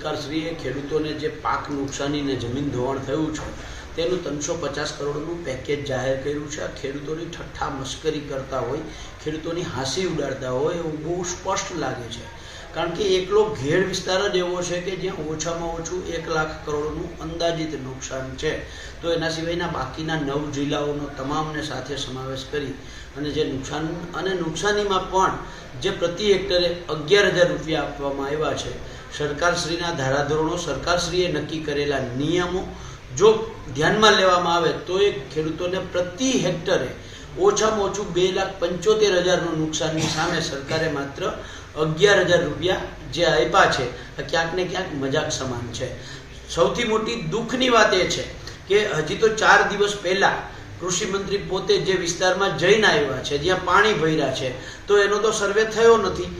સરકારશ્રીએ ખેડૂતોને જે પાક નુકસાની ને જમીન ધોવાણ થયું છે તેનું 350 કરોડનું પેકેજ જાહેર કર્યું છે। આ ખેડૂતોની ઠઠ્ઠા મશ્કરી કરતા હોય, ખેડૂતોની હાંસી ઉડાડતા હોય એવું બહુ સ્પષ્ટ લાગે છે। કારણ કે એકલો ઘેડ વિસ્તાર જ એવો છે કે જ્યાં ઓછામાં ઓછું 1 લાખ કરોડનું અંદાજિત નુકસાન છે। તો એના સિવાયના બાકીના 9 જિલ્લાઓનો તમામને સાથે સમાવેશ કરી અને જે નુકસાન અને નુકસાનીમાં પણ જે પ્રતિ હેક્ટરે 11,000 રૂપિયા આપવામાં આવ્યા છે, સરકારશ્રીના ધારાધોરણો, સરકારશ્રીએ નક્કી કરેલા નિયમો જો ધ્યાનમાં લેવામાં આવે તો એ ખેડૂતોને પ્રતિ હેક્ટરે ઓછામાં ઓછું 2,75,000નું નુકસાનની સામે સરકારે માત્ર 11,000 રૂપિયા જે આપ્યા છે, ક્યાંક ને ક્યાંક મજાક સમાન છે। સૌથી મોટી દુઃખની વાત એ છે કે હજી તો 4 દિવસ પહેલા કૃષિ મંત્રી પોતે જે વિસ્તારમાં જઈને આવ્યા છે, જ્યાં પાણી ભર્યા છે, તો એનો તો સર્વે થયો નથી।